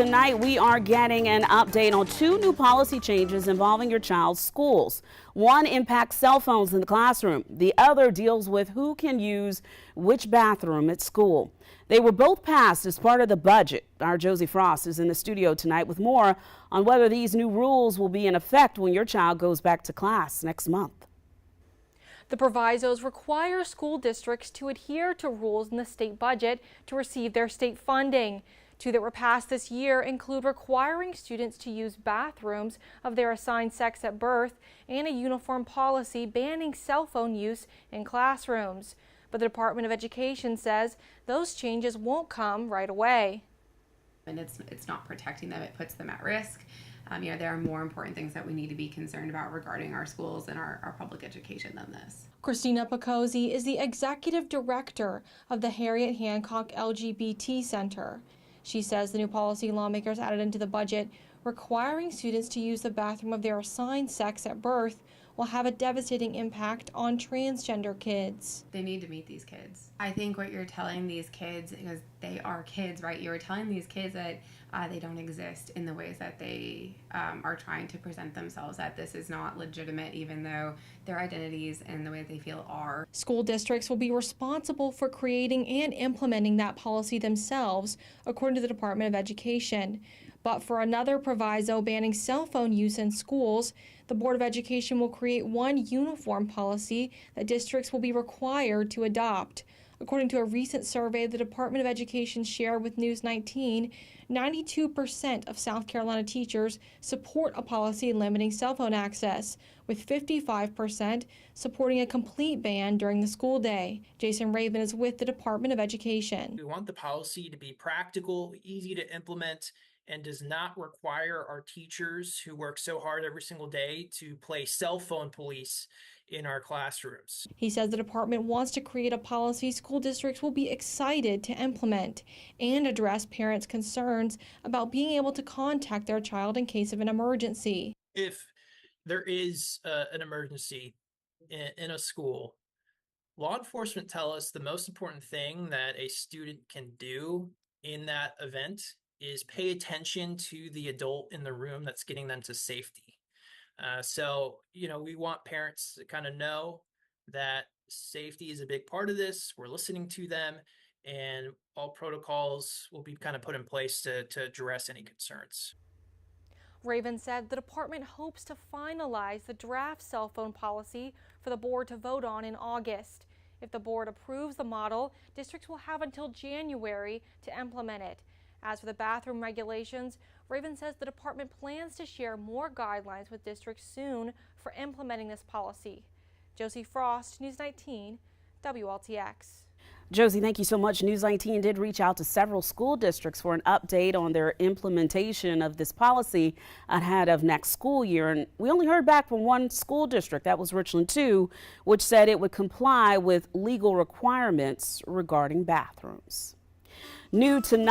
Tonight, we are getting an update on two new policy changes involving your child's schools. One impacts cell phones in the classroom. The other deals with who can use which bathroom at school. They were both passed as part of the budget. Our Josie Frost is in the studio tonight with more on whether these new rules will be in effect when your child goes back to class next month. The provisos require school districts to adhere to rules in the state budget to receive their state funding. Two that were passed this year include requiring students to use bathrooms of their assigned sex at birth and a uniform policy banning cell phone use in classrooms. But the Department of Education says those changes won't come right away. And it's not protecting them, it puts them at risk. There are more important things that we need to be concerned about regarding our schools and our public education than this. Christina Picozzi is the executive director of the Harriet Hancock LGBT Center. She says the new policy lawmakers added into the budget requiring students to use the bathroom of their assigned sex at birth will have a devastating impact on transgender kids. They need to meet these kids. I think what you're telling these kids, because they are kids, right? You're telling these kids that they don't exist in the ways that they are trying to present themselves, that this is not legitimate, even though their identities and the way they feel are. School districts will be responsible for creating and implementing that policy themselves, according to the Department of Education. But for another proviso banning cell phone use in schools, the Board of Education will create one uniform policy that districts will be required to adopt. According to a recent survey the Department of Education shared with News 19, 92% of South Carolina teachers support a policy limiting cell phone access, with 55% supporting a complete ban during the school day. Jason Raven is with the Department of Education. We want the policy to be practical, easy to implement, and does not require our teachers who work so hard every single day to play cell phone police in our classrooms. He says the department wants to create a policy school districts will be excited to implement and address parents' concerns about being able to contact their child in case of an emergency. If there is an emergency in a school, law enforcement tell us the most important thing that a student can do in that event is pay attention to the adult in the room that's getting them to safety. We want parents to kind of know that safety is a big part of this. We're listening to them, and all protocols will be kind of put in place to address any concerns. Raven said the department hopes to finalize the draft cell phone policy for the board to vote on in August. If the board approves the model, districts will have until January to implement it. As for the bathroom regulations, Raven says the department plans to share more guidelines with districts soon for implementing this policy. Josie Frost, News 19, WLTX. Josie, thank you so much. News 19 did reach out to several school districts for an update on their implementation of this policy ahead of next school year. And we only heard back from one school district, that was Richland 2, which said it would comply with legal requirements regarding bathrooms. New tonight.